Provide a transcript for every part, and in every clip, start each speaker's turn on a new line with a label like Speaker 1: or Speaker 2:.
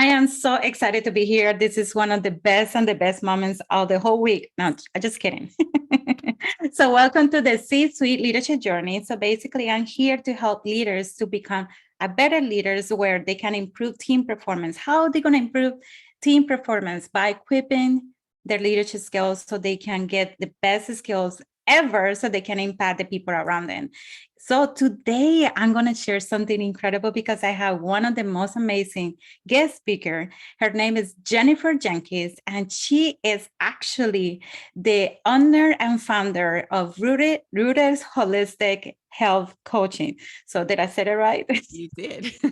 Speaker 1: I am so excited to be here. This is one of the best and the best moments of the whole week. No, I'm just kidding. So welcome to the C-Suite Leadership Journey. So basically, I'm here to help leaders to become a better leaders where they can improve team performance. How are they going to improve team performance? By equipping their leadership skills so they can get the best skills ever so they can impact the people around them. So today I'm going to share something incredible because I have one of the most amazing guest speaker. Her name is Jennifer Jenkins, and she is actually the owner and founder of Rooted Holistic Health Coaching. So did I say it right?
Speaker 2: You did.
Speaker 1: So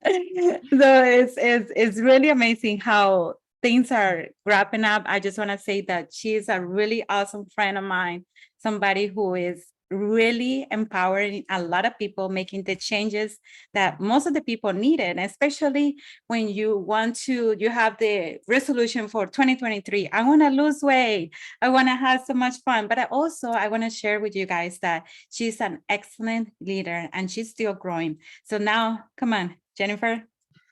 Speaker 1: it's really amazing how things are wrapping up. I just want to say that she's a really awesome friend of mine, somebody who is really empowering a lot of people, making the changes that most of the people needed, especially when you have the resolution for 2023. I want to lose weight. I want to have so much fun. But I want to share with you guys that she's an excellent leader and she's still growing. So now, come on, Jennifer,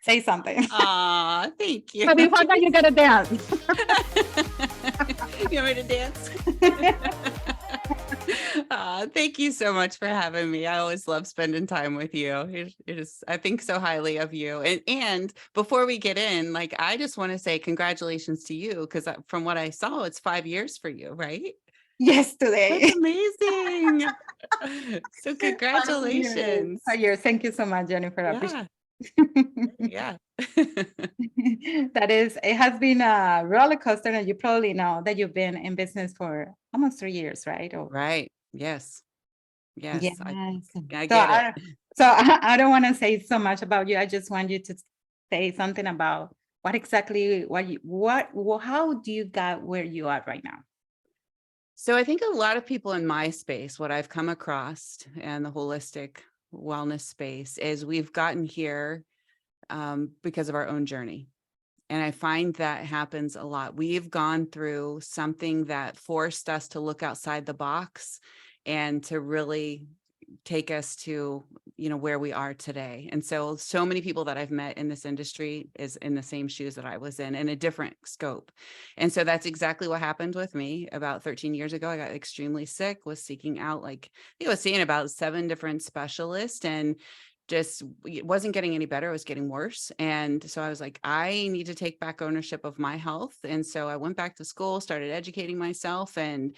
Speaker 1: say something.
Speaker 2: Aw, thank you.
Speaker 1: But before that, you gotta dance.
Speaker 2: You want me to dance? Thank you so much for having me. I always love spending time with you. I think so highly of you. And before we get in, I just want to say congratulations to you, because from what I saw, it's 5 years for you, right?
Speaker 1: Yes, today.
Speaker 2: That's amazing. So congratulations.
Speaker 1: 5 years. Thank you so much, Jennifer. I appreciate
Speaker 2: Yeah.
Speaker 1: it has been a roller coaster, and you probably know that you've been in business for almost 3 years, right?
Speaker 2: Right. Yes.
Speaker 1: Yes.
Speaker 2: I get it.
Speaker 1: I don't want to say so much about you. I just want you to say something about how do you got where you are right now?
Speaker 2: So I think a lot of people in my space, what I've come across and the holistic wellness space is we've gotten here because of our own journey. And I find that happens a lot. We've gone through something that forced us to look outside the box and to really take us to, where we are today. And so many people that I've met in this industry is in the same shoes that I was in a different scope. And so that's exactly what happened with me about 13 years ago. I got extremely sick, was seeking out, I was seeing about 7 different specialists, and just it wasn't getting any better. It was getting worse. And so I was like, I need to take back ownership of my health. And so I went back to school, started educating myself, and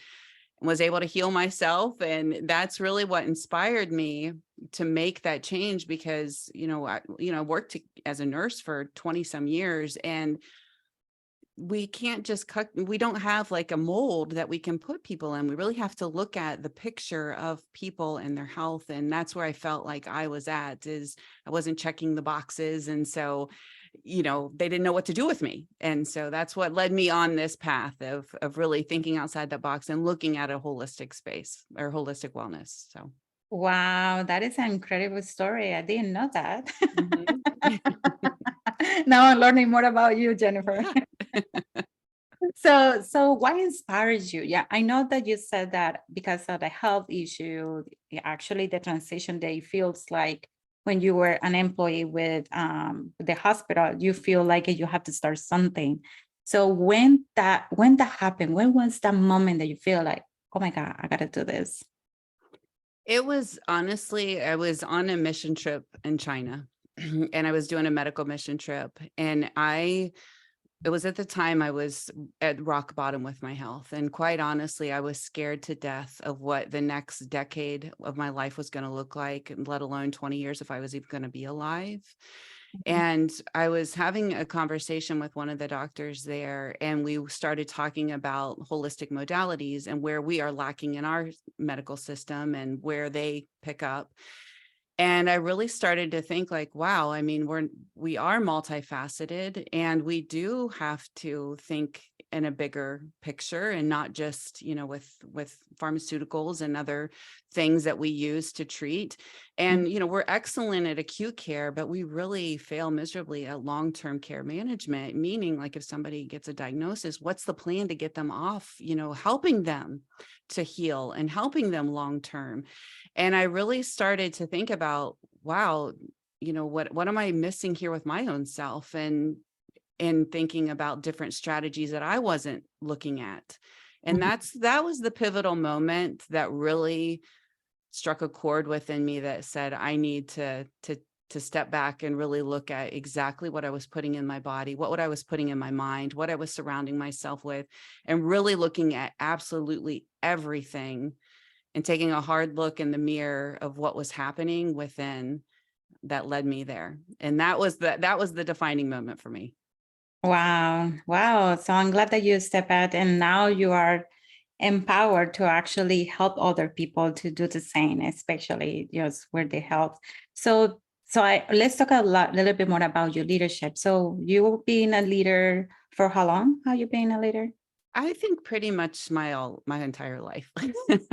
Speaker 2: was able to heal myself. And that's really what inspired me to make that change, because, I worked as a nurse for 20 some years, and we can't just we don't have a mold that we can put people in. We really have to look at the picture of people and their health. And that's where I felt like I was at, is I wasn't checking the boxes. And so, they didn't know what to do with me. And so that's what led me on this path of really thinking outside the box and looking at a holistic space or holistic wellness. So.
Speaker 1: Wow, that is an incredible story. I didn't know that.
Speaker 2: Mm-hmm.
Speaker 1: Now I'm learning more about you, Jennifer.
Speaker 2: Yeah.
Speaker 1: So what inspires you? Yeah, I know that you said that because of the health issue, actually the transition day feels like when you were an employee with the hospital, you feel like you have to start something. So when that happened, when was that moment that you feel like, oh my God, I gotta do this?
Speaker 2: It was honestly, I was on a mission trip in China, and I was doing a medical mission trip. And it was at the time I was at rock bottom with my health. And quite honestly, I was scared to death of what the next decade of my life was going to look like, let alone 20 years if I was even going to be alive. And I was having a conversation with one of the doctors there, and we started talking about holistic modalities and where we are lacking in our medical system and where they pick up. And I really started to think wow, I mean, we are multifaceted, and we do have to think in a bigger picture, and not just, with pharmaceuticals and other things that we use to treat. And, we're excellent at acute care, but we really fail miserably at long-term care management, meaning if somebody gets a diagnosis, what's the plan to get them off, helping them to heal and helping them long-term. And I really started to think about, wow, what am I missing here with my own self, and thinking about different strategies that I wasn't looking at. And that was the pivotal moment that really struck a chord within me that said, I need to step back and really look at exactly what I was putting in my body, what I was putting in my mind, what I was surrounding myself with, and really looking at absolutely everything and taking a hard look in the mirror of what was happening within that led me there. And that was the defining moment for me.
Speaker 1: Wow. Wow. So I'm glad that you step out and now you are empowered to actually help other people to do the same, especially just where they help. Let's talk little bit more about your leadership. So you being a leader for how long? How you been a leader?
Speaker 2: I think pretty much my entire life.
Speaker 1: That's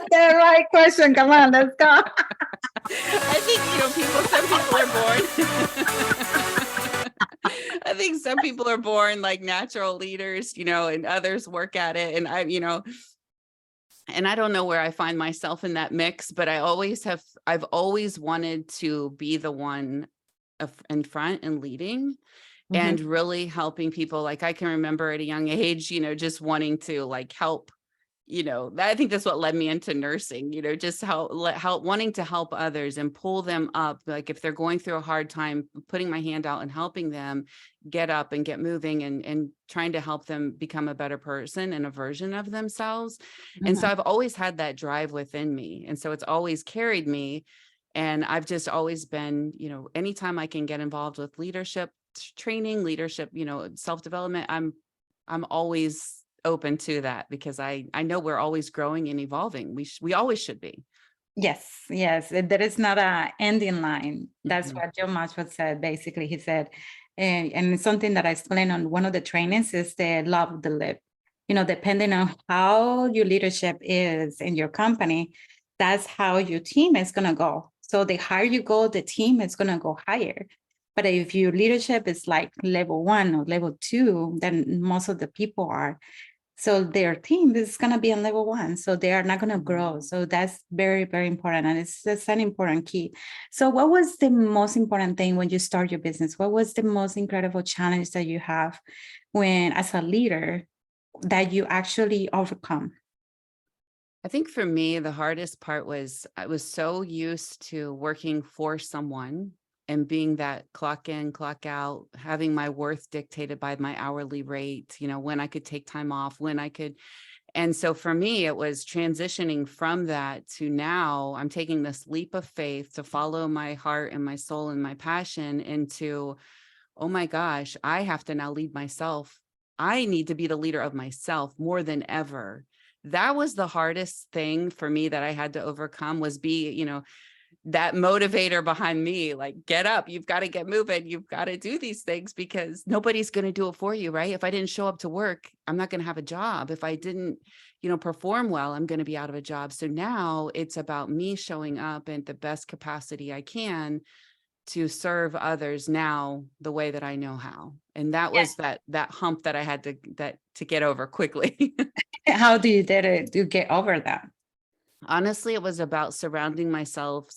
Speaker 1: the right question. Come on, let's go.
Speaker 2: I think, some people are born. I think some people are born like natural leaders, and others work at it. And and I don't know where I find myself in that mix, but I've always wanted to be the one in front and leading. And really helping people. Like I can remember at a young age, just wanting to like help, I think that's what led me into nursing, just help wanting to help others and pull them up. Like if they're going through a hard time, putting my hand out and helping them get up and get moving, and trying to help them become a better person and a version of themselves. And so I've always had that drive within me. And so it's always carried me. And I've just always been, anytime I can get involved with leadership training, leadership, self-development, I'm always open to that, because I know we're always growing and evolving. We always should be.
Speaker 1: Yes. There is not a ending line. That's what John Maxwell said. Basically, he said, and it's something that I explained on one of the trainings, is the love the live. Depending on how your leadership is in your company, that's how your team is going to go. So the higher you go, the team is going to go higher. But if your leadership is like level 1 or level 2, then most of the people are. So their team is going to be on level 1. So they are not going to grow. So that's very, very important. And it's an important key. So what was the most important thing when you start your business? What was the most incredible challenge that you have when, as a leader, that you actually overcome?
Speaker 2: I think for me, the hardest part was I was so used to working for someone and being that clock in, clock out, having my worth dictated by my hourly rate, when I could take time off, when I could. And so for me, it was transitioning from that to now I'm taking this leap of faith to follow my heart and my soul and my passion into, oh my gosh, I have to now lead myself. I need to be the leader of myself more than ever. That was the hardest thing for me that I had to overcome, was be, that motivator behind me, like, get up, you've got to get moving, you've got to do these things, because nobody's going to do it for you, right? If I didn't show up to work, I'm not going to have a job. If I didn't, perform well, I'm going to be out of a job. So now it's about me showing up in the best capacity I can to serve others now the way that I know how. And that was that hump that I had to get over quickly.
Speaker 1: How do you did it to get over that?
Speaker 2: Honestly, it was about surrounding myself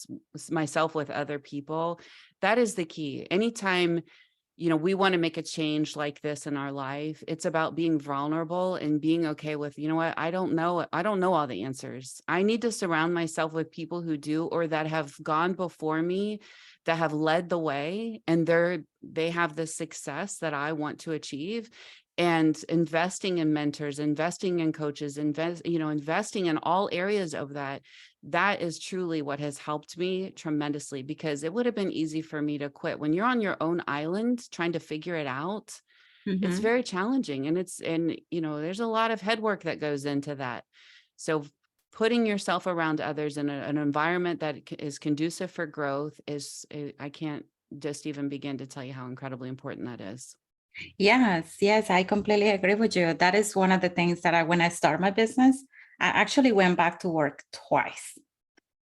Speaker 2: with other people. That is the key. Anytime, we want to make a change like this in our life, it's about being vulnerable and being okay with, what, I don't know all the answers. I need to surround myself with people who do, or that have gone before me, that have led the way, and they have the success that I want to achieve. And investing in mentors, investing in coaches, investing in all areas of that is truly what has helped me tremendously, because it would have been easy for me to quit. When you're on your own island trying to figure it out, it's very challenging. And there's a lot of head work that goes into that. So putting yourself around others in an environment that is conducive for growth I can't just even begin to tell you how incredibly important that is.
Speaker 1: Yes, I completely agree with you. That is one of the things that when I started my business, I actually went back to work twice,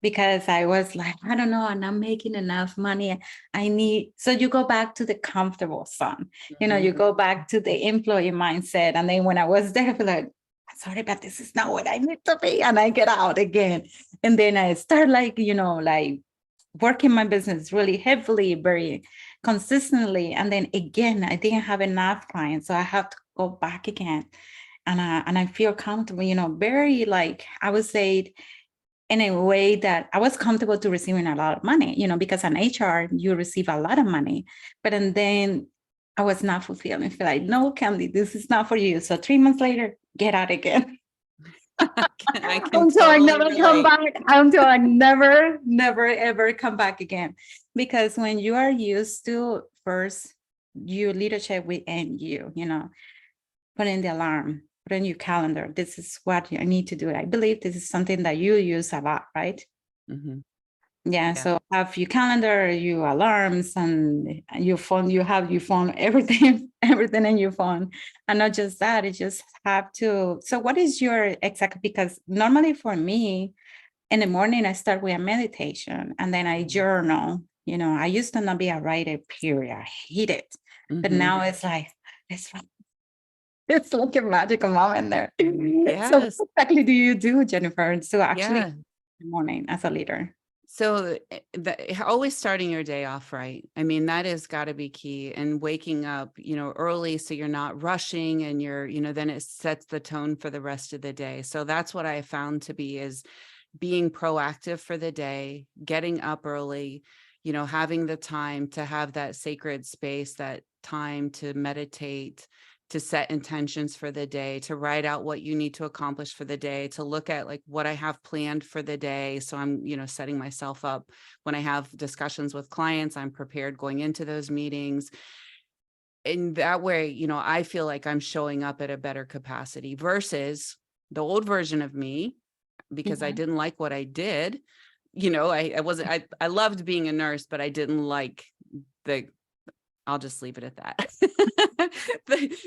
Speaker 1: because I was like, I don't know, I'm not making enough money. So you go back to the comfortable zone, you go back to the employee mindset. And then when I was there, I feel like, I'm sorry, but this is not what I need to be. And I get out again. And then I start working my business really heavily, very consistently. And then again, I didn't have enough clients. So I have to go back again. And I feel comfortable, very like, I would say, in a way that I was comfortable to receiving a lot of money, because on HR, you receive a lot of money. But and then I was not fulfilled. I feel like, no, Candy, this is not for you. So 3 months later, get out again.
Speaker 2: I can
Speaker 1: Until I
Speaker 2: totally
Speaker 1: never come
Speaker 2: relate.
Speaker 1: back, until I never, never, ever come back again. Because when you are used to first, your leadership will end you, put in the alarm, put in your calendar. This is what I need to do. I believe this is something that you use a lot, right?
Speaker 2: Mhm.
Speaker 1: Yeah,
Speaker 2: Yeah.
Speaker 1: so have your calendar, your alarms, and your phone. You have your phone, everything, everything in your phone, and not just that. You just have to. So, what is your exact? Because normally for me, in the morning, I start with a meditation, and then I journal. I used to not be a writer. Period. I hate it, but
Speaker 2: Mhm.
Speaker 1: now it's like it's like a magical moment there. So, what
Speaker 2: Yes.
Speaker 1: exactly do you do, Jennifer? So, actually,
Speaker 2: Yeah.
Speaker 1: in the morning as a leader.
Speaker 2: So always starting your day off right. I mean, that has got to be key. And waking up, early so you're not rushing and then it sets the tone for the rest of the day. So that's what I found to be is being proactive for the day, getting up early, having the time to have that sacred space, that time to meditate, to set intentions for the day, to write out what you need to accomplish for the day, to look at like what I have planned for the day. So I'm, setting myself up when I have discussions with clients, I'm prepared going into those meetings. In that way, I feel like I'm showing up at a better capacity versus the old version of me, because I
Speaker 1: Mhm.
Speaker 2: didn't like what I did. I wasn't, I loved being a nurse, but I didn't like the, I'll just leave it at that.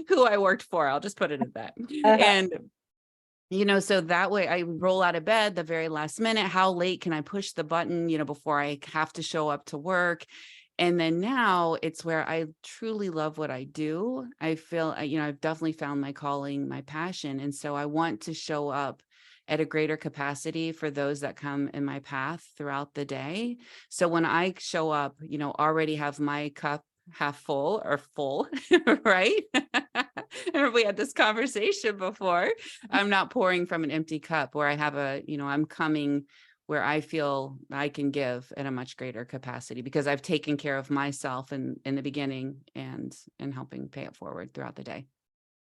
Speaker 2: Who I worked for, I'll just put it at that.
Speaker 1: Uh-huh.
Speaker 2: And, so that way I roll out of bed the very last minute. How late can I push the button, before I have to show up to work? And then now it's where I truly love what I do. I feel, I've definitely found my calling, my passion. And so I want to show up at a greater capacity for those that come in my path throughout the day. So when I show up, already have my cup half full or full, right? Remember we had this conversation before. I'm not pouring from an empty cup where I have I'm coming where I feel I can give at a much greater capacity because I've taken care of myself in the beginning and helping pay it forward throughout the day.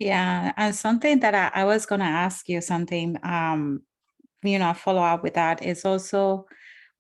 Speaker 1: Yeah, and something that I was going to ask you something, follow up with that is also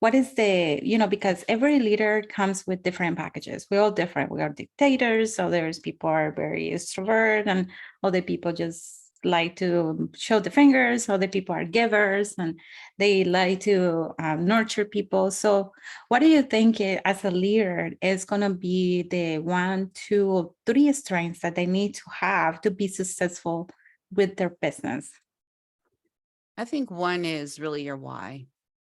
Speaker 1: what is because every leader comes with different packages. We're all different. We are dictators. So there's people are very extrovert and other people just like to show the fingers. Other people are givers and they like to nurture people. So what do you think as a leader is going to be the 1, 2, or 3 strengths that they need to have to be successful with their business?
Speaker 2: I think one is really your why.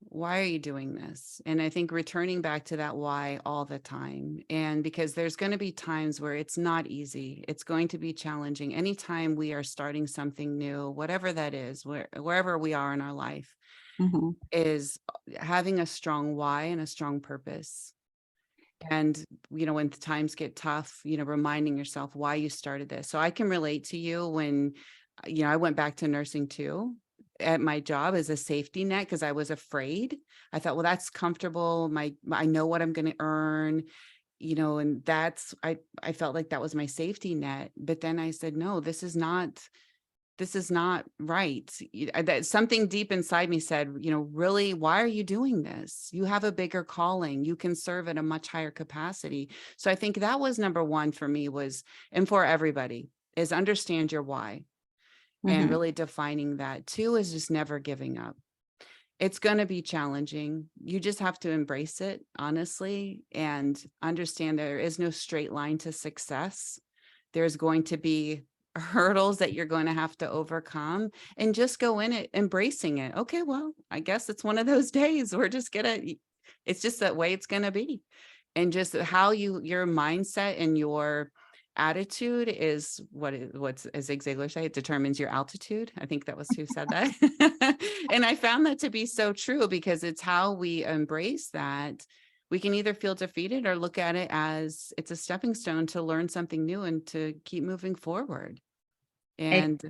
Speaker 2: Why are you doing this? And I think returning back to that why all the time. And because there's going to be times where it's not easy, it's going to be challenging. Anytime we are starting something new, whatever that is, wherever we are in our life,
Speaker 1: Mhm.
Speaker 2: is having a strong why and a strong purpose. And, when the times get tough, reminding yourself why you started this. So I can relate to you when, I went back to nursing too at my job as a safety net because I was afraid. I thought, well, that's comfortable. I know what I'm going to earn, and I felt like that was my safety net. But then I said, no, this is not right. That something deep inside me said, really, why are you doing this? You have a bigger calling. You can serve at a much higher capacity. So I think that was number one for me and for everybody, is understand your why and
Speaker 1: Mhm.
Speaker 2: really defining that. Two is just never giving up. It's going to be challenging. You just have to embrace it, honestly, and understand there is no straight line to success. There's going to be hurdles that you're going to have to overcome and just go in it, embracing it. Okay, well, I guess it's one of those days. It's just that way it's going to be. And just how your mindset and your attitude is what's as Zig Ziglar say, it determines your altitude. I think that was who said that. And I found that to be so true because it's how we embrace that we can either feel defeated or look at it as it's a stepping stone to learn something new and to keep moving forward. And,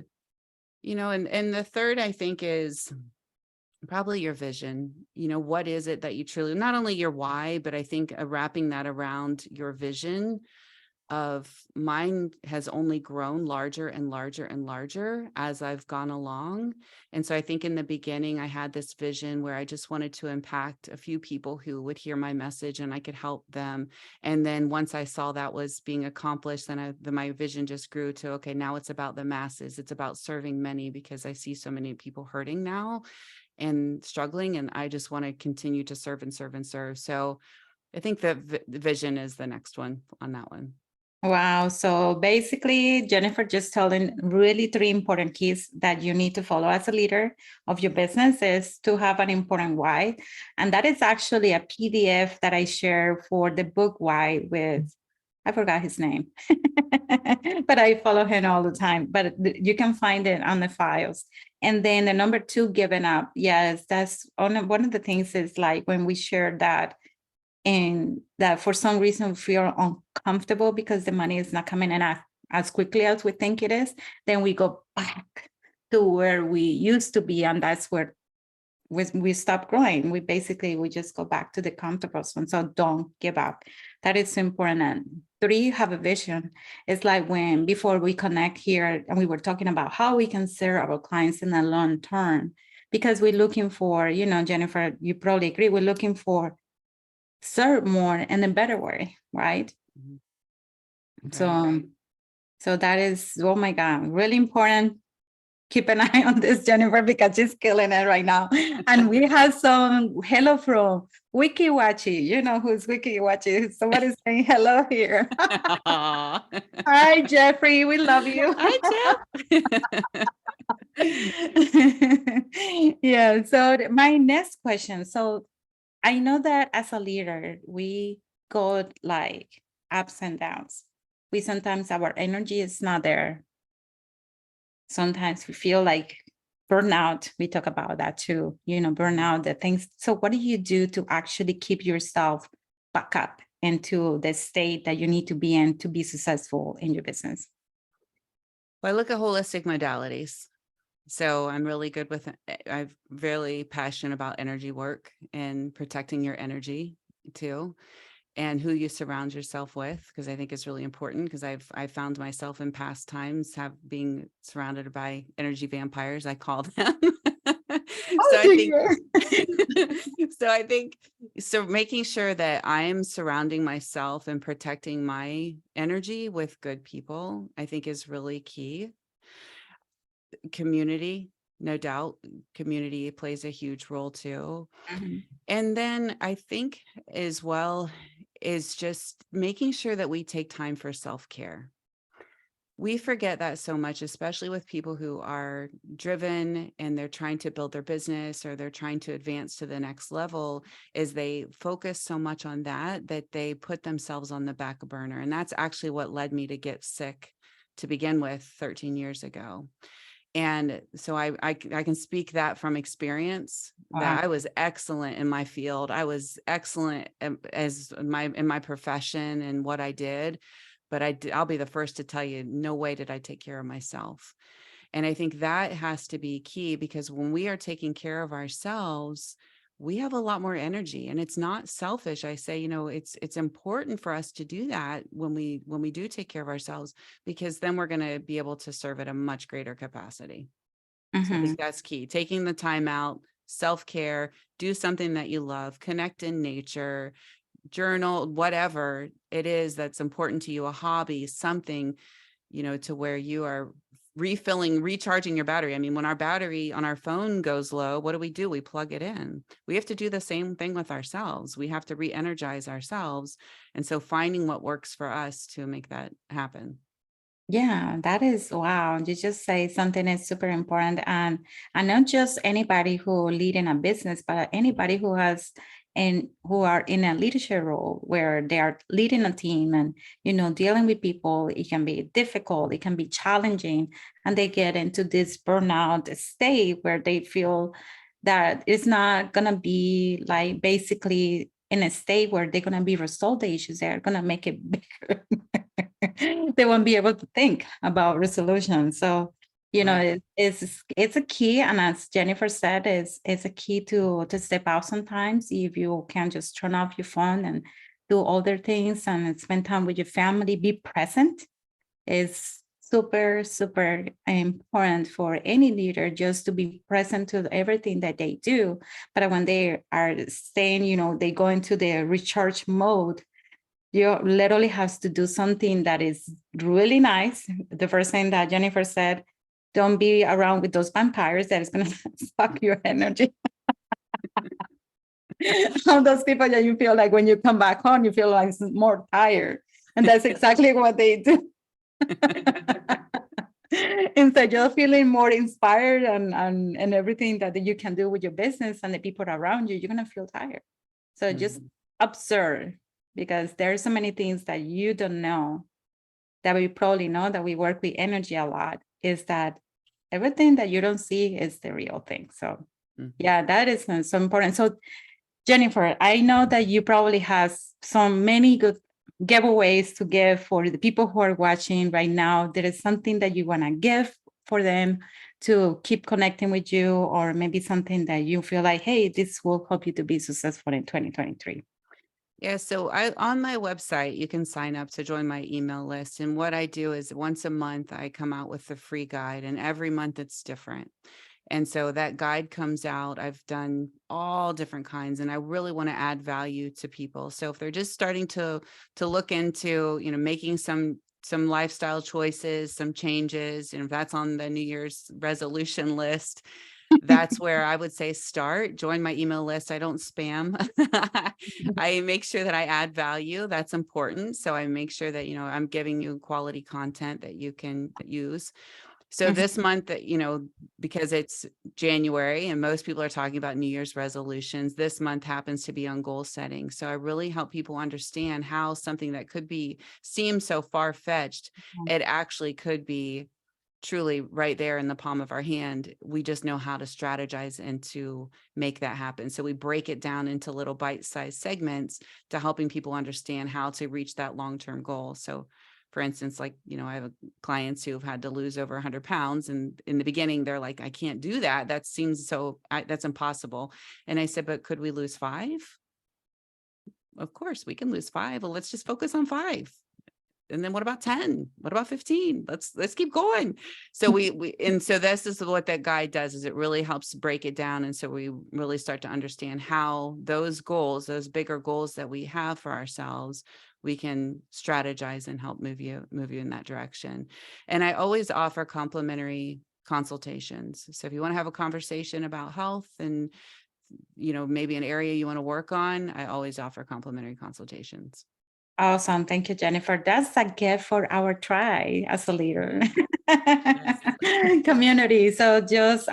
Speaker 2: and the third, I think, is probably your vision. What is it that you truly, not only your why, but I think wrapping that around your vision of mine has only grown larger and larger and larger as I've gone along. And so I think in the beginning, I had this vision where I just wanted to impact a few people who would hear my message and I could help them. And then once I saw that was being accomplished, then my vision just grew to, okay, now it's about the masses. It's about serving many, because I see so many people hurting now and struggling, and I just want to continue to serve and serve and serve. So I think the vision is the next one on that one.
Speaker 1: Wow. So basically, Jennifer just telling really 3 important keys that you need to follow as a leader of your business is to have an important why. And that is actually a PDF that I share for the book Why with, I forgot his name, but I follow him all the time, but you can find it on the files. And then the number 2, giving up. Yes, that's one of the things is like when we share that, and that for some reason we feel uncomfortable because the money is not coming in as quickly as we think it is, then we go back to where we used to be, and that's where we stop growing. We just go back to the comfortable zone. So don't give up. That is important. And 3, have a vision. It's like when before we connect here and we were talking about how we can serve our clients in the long term, because we're looking for, Jennifer, you probably agree, we're looking for serve more in a better way, right?
Speaker 2: Right.
Speaker 1: So that is, oh my God, really important. Keep an eye on this, Jennifer, because she's killing it right now. And we have some hello from WikiWachi. You know who's WikiWachi? Somebody's saying hello here. Hi, Jeffrey. We love you.
Speaker 2: Hi,
Speaker 1: Jeff. Yeah. So my next question. So I know that as a leader, we go like ups and downs. We sometimes our energy is not there. Sometimes we feel like burnout. We talk about that too, burnout, the things. So what do you do to actually keep yourself back up into the state that you need to be in to be successful in your business?
Speaker 2: Well, I look at holistic modalities. So I'm really good with it. I'm really passionate about energy work and protecting your energy too, and who you surround yourself with, because I think it's really important, because I've found myself in past times being surrounded by energy vampires, I call them. So making sure that I am surrounding myself and protecting my energy with good people, I think is really key. Community, no doubt, community plays a huge role too.
Speaker 1: Mm-hmm.
Speaker 2: And then I think as well is just making sure that we take time for self-care. We forget that so much, especially with people who are driven and they're trying to build their business or they're trying to advance to the next level, is they focus so much on that they put themselves on the back burner. And that's actually what led me to get sick to begin with 13 years ago. And so I can speak that from experience, that I was excellent in my field. I was excellent in my profession and what I did, but I'll be the first to tell you, no way did I take care of myself. And I think that has to be key, because when we are taking care of ourselves, we have a lot more energy, and it's not selfish. I say, it's important for us to do that when we do take care of ourselves, because then we're going to be able to serve at a much greater capacity. Mm-hmm. So I think that's key. Taking the time out, self-care, do something that you love, connect in nature, journal, whatever it is that's important to you, a hobby, something, to where you are recharging your battery. I mean, when our battery on our phone goes low, what do? We plug it in. We have to do the same thing with ourselves. We have to re-energize ourselves. And so finding what works for us to make that happen.
Speaker 1: Yeah, that is, wow. You just say something is super important. And not just anybody who lead in a business, but anybody who who are in a leadership role where they are leading a team and, dealing with people. It can be difficult, it can be challenging, and they get into this burnout state where they feel that it's not going to be like basically in a state where they're going to be resolved the issues, they're going to make it bigger. They won't be able to think about resolution. So,
Speaker 2: Right.
Speaker 1: it's a key. And as Jennifer said, it's a key to step out sometimes. If you can just turn off your phone and do other things and spend time with your family, be present is super, super important for any leader, just to be present to everything that they do. But when they are saying, they go into the recharge mode, you literally have to do something that is really nice. The first thing that Jennifer said, don't be around with those vampires that is going to suck your energy. All those people that you feel like when you come back home, you feel like more tired. And that's exactly what they do. Instead, you're feeling more inspired and everything that you can do with your business and the people around you, you're going to feel tired. So just observe, because there are so many things that you don't know that we probably know, that we work with energy a lot, is that everything that you don't see is the real thing. So yeah, that is so important. So Jennifer, I know that you probably have so many good giveaways to give for the people who are watching right now. There is something that you want to give for them to keep connecting with you, or maybe something that you feel like, hey, this will help you to be successful in 2023.
Speaker 2: Yeah, so on my website, you can sign up to join my email list. And what I do is once a month, I come out with a free guide, and every month it's different. And so that guide comes out. I've done all different kinds, and I really want to add value to people. So if they're just starting to look into, making some lifestyle choices, some changes, and if that's on the New Year's resolution list, that's where I would say start. Join my email list. I don't spam. I make sure that I add value. That's important. So I make sure that, I'm giving you quality content that you can use. So this month, because it's January and most people are talking about New Year's resolutions, this month happens to be on goal setting. So I really help people understand how something that could seem so far-fetched, it actually could be truly right there in the palm of our hand. We just know how to strategize and to make that happen. So we break it down into little bite-sized segments to helping people understand how to reach that long-term goal. So for instance, like, I have clients who've had to lose over 100 pounds. And in the beginning, they're like, I can't do that. That seems that's impossible. And I said, but could we lose 5? Of course we can lose 5. Well, let's just focus on 5. And then what about 10? What about 15? Let's keep going. So and so this is what that guide does, is it really helps break it down. And so we really start to understand how those goals, those bigger goals that we have for ourselves, we can strategize and help move you in that direction. And I always offer complimentary consultations. So if you want to have a conversation about health and, maybe an area you want to work on, I always offer complimentary consultations.
Speaker 1: Awesome. Thank you, Jennifer. That's a gift for our tribe as a leader. Community. So just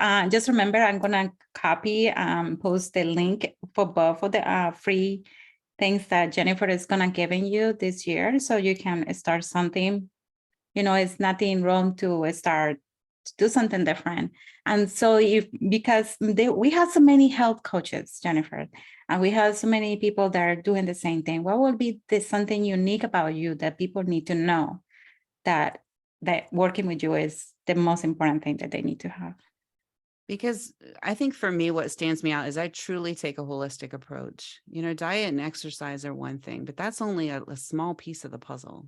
Speaker 1: remember, I'm gonna copy post the link for both of the free things that Jennifer is gonna giving you this year, so you can start something. It's nothing wrong to start to do something different. And so because we have so many health coaches, Jennifer, and we have so many people that are doing the same thing. What will be something unique about you that people need to know, that working with you is the most important thing that they need to have?
Speaker 2: Because I think for me, what stands me out is I truly take a holistic approach. Diet and exercise are one thing, but that's only a small piece of the puzzle.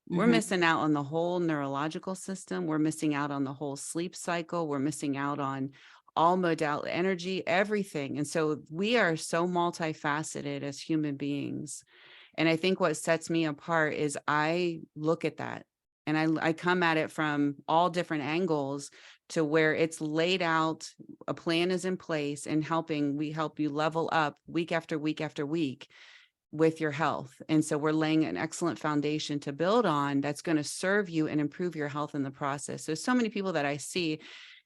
Speaker 2: We're missing out on the whole neurological system. We're missing out on the whole sleep cycle. We're missing out on all modality, energy, everything. And so we are so multifaceted as human beings. And I think what sets me apart is I look at that and I come at it from all different angles, to where it's laid out, a plan is in place, and we help you level up week after week after week with your health. And so we're laying an excellent foundation to build on that's going to serve you and improve your health in the process. So many people that I see,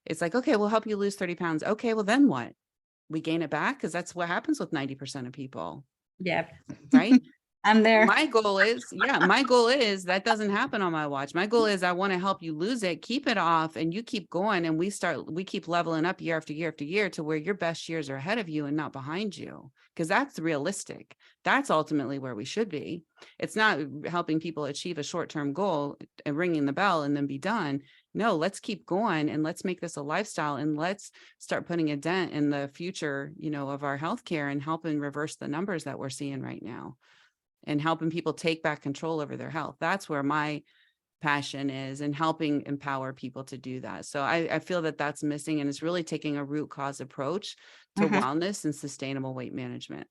Speaker 2: it's like, okay, we'll help you lose 30 pounds. Okay, well then what? We gain it back? Because that's what happens with 90% of people.
Speaker 1: Yeah.
Speaker 2: Right.
Speaker 1: I'm there.
Speaker 2: My goal is that doesn't happen on my watch. My goal is I want to help you lose it, keep it off, and you keep going. And we keep leveling up year after year after year to where your best years are ahead of you and not behind you. Because that's realistic. That's ultimately where we should be. It's not helping people achieve a short-term goal and ringing the bell and then be done. No, let's keep going and let's make this a lifestyle, and let's start putting a dent in the future, of our healthcare and helping reverse the numbers that we're seeing right now, and helping people take back control over their health. That's where my passion is, and helping empower people to do that. So I feel that that's missing, and it's really taking a root cause approach to wellness and sustainable weight management.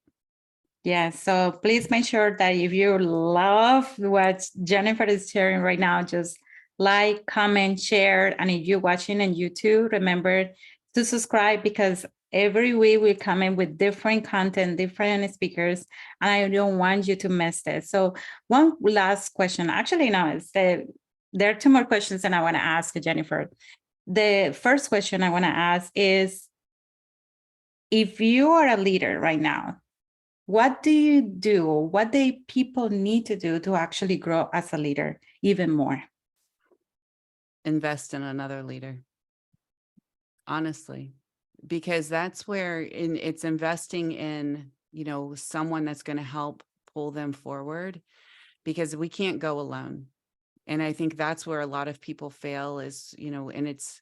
Speaker 1: Yes. So please make sure that if you love what Jennifer is sharing right now, just like, comment, share. And if you're watching on YouTube, remember to subscribe, because every week we come in with different content, different speakers, and I don't want you to miss this. So one last question, actually, no, there are two more questions that I want to ask Jennifer. The first question I want to ask is, if you are a leader right now, what do you do? What do people need to do to actually grow as a leader even more?
Speaker 2: Invest in another leader. Honestly, because that's where it's investing in, someone that's going to help pull them forward, because we can't go alone. And I think that's where a lot of people fail is, and it's,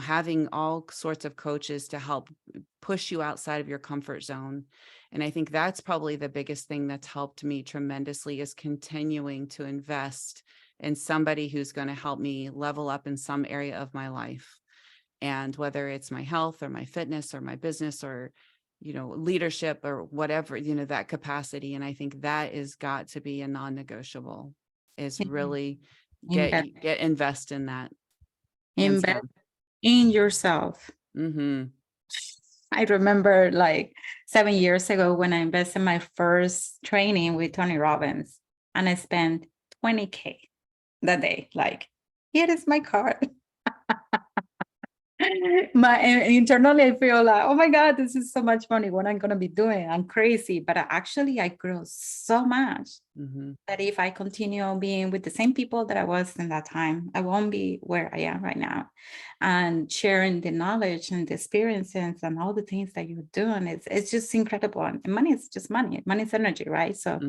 Speaker 2: having all sorts of coaches to help push you outside of your comfort zone. And I think that's probably the biggest thing that's helped me tremendously, is continuing to invest in somebody who's going to help me level up in some area of my life. And whether it's my health or my fitness or my business or, leadership or whatever, that capacity. And I think that is got to be a non-negotiable, is really invest in that.
Speaker 1: Invest in yourself. I remember like 7 years ago when I invested in my first training with Tony Robbins, and I spent $20K that day. Like, here is my card. Internally, I feel like, oh my God, this is so much money. What I'm going to be doing? I'm crazy. But actually, I grew so much that if I continue being with the same people that I was in that time, I won't be where I am right now. And sharing the knowledge and the experiences and all the things that you're doing, it's just incredible. And money is just money. Money is energy, right? So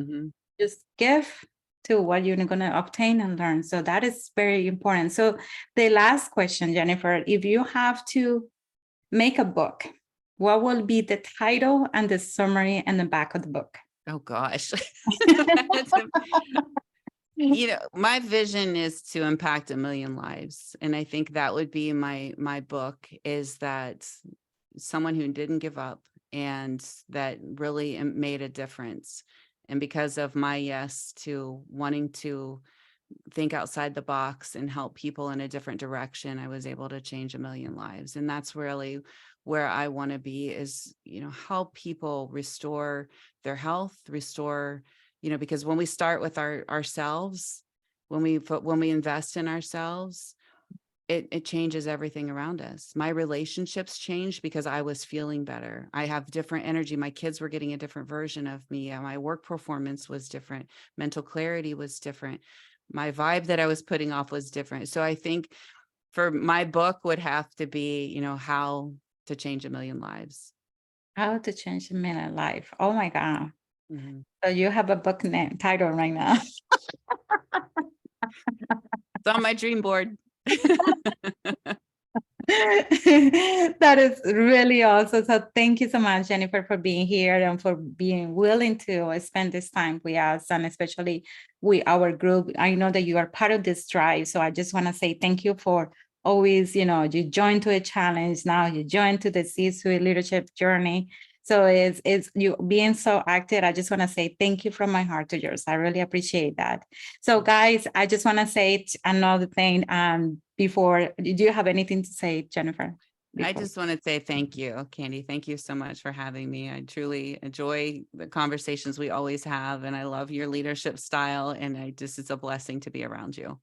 Speaker 1: just give to what you're going to obtain and learn. So that is very important. So the last question, Jennifer, if you have to make a book, what will be the title and the summary and the back of the book?
Speaker 2: Oh gosh. My vision is to impact 1 million lives. And I think that would be my book, is that someone who didn't give up and that really made a difference. And because of my yes to wanting to think outside the box and help people in a different direction, I was able to change 1 million lives. And that's really where I want to be, is, help people restore their health, restore, because when we start with ourselves, when we invest in ourselves, it changes everything around us. My relationships changed because I was feeling better. I have different energy. My kids were getting a different version of me. My work performance was different. Mental clarity was different. My vibe that I was putting off was different. So I think for my book would have to be, how to change 1 million lives.
Speaker 1: How to change 1 million lives. Oh my God. So you have a book name title right now.
Speaker 2: It's on my dream board.
Speaker 1: That is really awesome. So thank you so much, Jennifer, for being here and for being willing to spend this time with us, and especially with our group. I know that you are part of this drive, so I just want to say thank you for always, you joined to a challenge. Now you joined to the C-suite leadership journey. So it's you being so active. I just want to say thank you from my heart to yours. I really appreciate that. So guys, I just want to say another thing before. Do you have anything to say, Jennifer? Before?
Speaker 2: I just want to say thank you, Candy. Thank you so much for having me. I truly enjoy the conversations we always have, and I love your leadership style, and it's a blessing to be around you.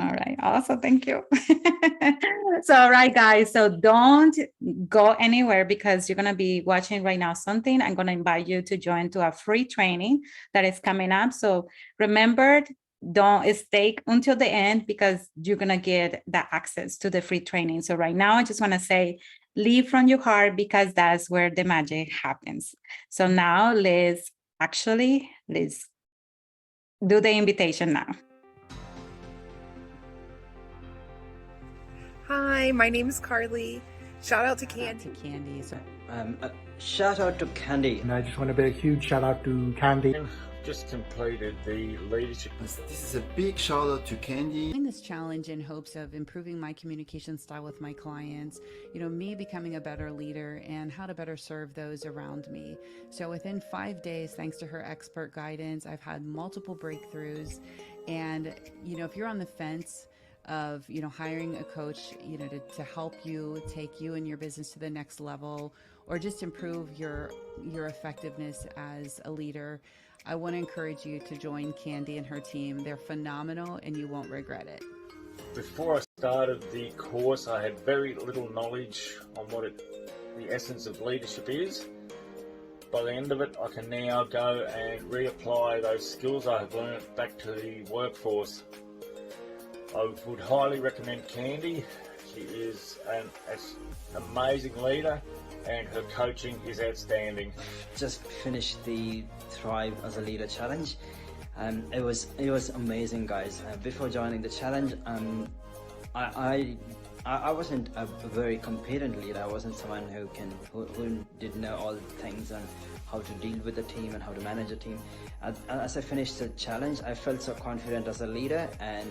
Speaker 1: All right. Also, thank you. So, all right, guys. So don't go anywhere because you're going to be watching right now something. I'm going to invite you to join to a free training that is coming up. So remember, don't stay until the end because you're going to get the access to the free training. So right now, I just want to say, leave from your heart because that's where the magic happens. So now let's do the invitation now.
Speaker 3: Hi, my name is Carly. Shout out to Candy.
Speaker 4: Shout out to Candy.
Speaker 5: And I just want to give a huge shout out to Candy.
Speaker 6: Just completed the leadership.
Speaker 7: This is a big shout out to Candy.
Speaker 2: Doing this challenge in hopes of improving my communication style with my clients, me becoming a better leader and how to better serve those around me. So within 5 days, thanks to her expert guidance, I've had multiple breakthroughs. And, if you're on the fence of, hiring a coach, to help you take you and your business to the next level, or just improve your effectiveness as a leader, I want to encourage you to join Candy and her team. They're phenomenal and you won't regret it.
Speaker 6: Before I started the course, I had very little knowledge on what the essence of leadership is. By the end of it, I can now go and reapply those skills I have learned back to the workforce. I would highly recommend Candy. She is an amazing leader and her coaching is outstanding.
Speaker 4: Just finished the Thrive as a Leader challenge. It was amazing, guys. Before joining the challenge, I wasn't a very competent leader. I wasn't someone who did know all the things and how to deal with the team and how to manage a team. As I finished the challenge, I felt so confident as a leader, and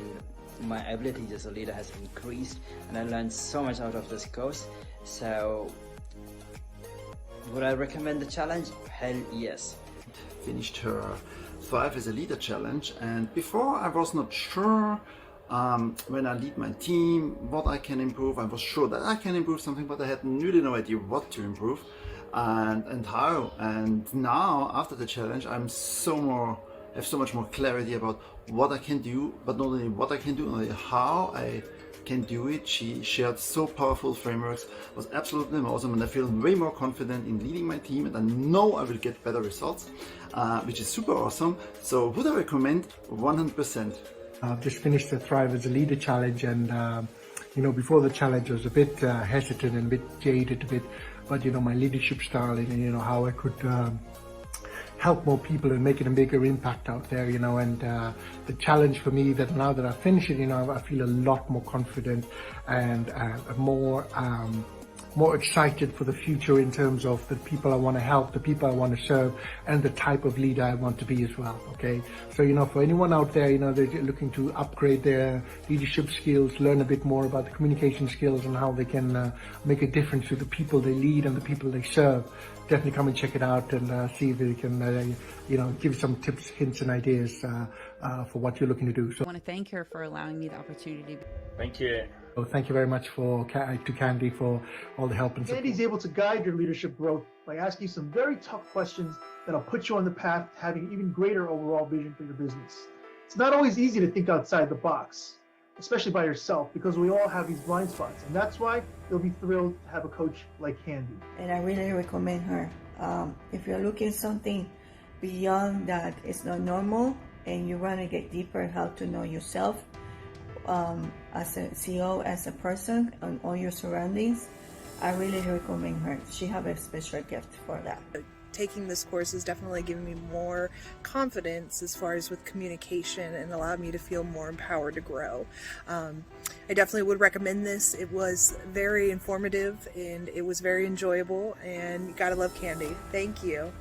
Speaker 4: my abilities as a leader has increased, and I learned so much out of this course. So would I recommend the challenge? Hell yes.
Speaker 7: Finished her Thrive as a Leader challenge, and before I was not sure when I lead my team what I can improve. I was sure that I can improve something, but I had really no idea what to improve and how. And now after the challenge, I have so much more clarity about what I can do, but not only what I can do, only how I can do it. She shared so powerful frameworks, was absolutely awesome, and I feel way more confident in leading my team, and I know I will get better results, which is super awesome. So would I recommend? 100%.
Speaker 5: I've just finished the Thrive as a Leader challenge, and before the challenge I was a bit hesitant and a bit jaded but my leadership style and how I could help more people and making a bigger impact out there, and the challenge for me that now that I've finished it, I feel a lot more confident and more excited for the future in terms of the people I want to help, the people I want to serve, and the type of leader I want to be as well. Okay, so for anyone out there, they're looking to upgrade their leadership skills, learn a bit more about the communication skills and how they can make a difference to the people they lead and the people they serve, definitely come and check it out and see if they can give some tips, hints and ideas for what you're looking to do. So
Speaker 2: I want to thank her for allowing me the opportunity.
Speaker 6: Thank you.
Speaker 5: So thank you very much to Candy for all the help and support.
Speaker 8: Candy's able to guide your leadership growth by asking you some very tough questions that'll put you on the path to having even greater overall vision for your business. It's not always easy to think outside the box, especially by yourself, because we all have these blind spots, and that's why you'll be thrilled to have a coach like Candy.
Speaker 9: And I really recommend her. If you're looking something beyond that, it's not normal, and you want to get deeper how to know yourself as a CEO, as a person, and all your surroundings, I really recommend her. She has a special gift for that.
Speaker 3: Taking this course has definitely given me more confidence as far as with communication and allowed me to feel more empowered to grow. I definitely would recommend this. It was very informative and it was very enjoyable, and you gotta love Candy. Thank you.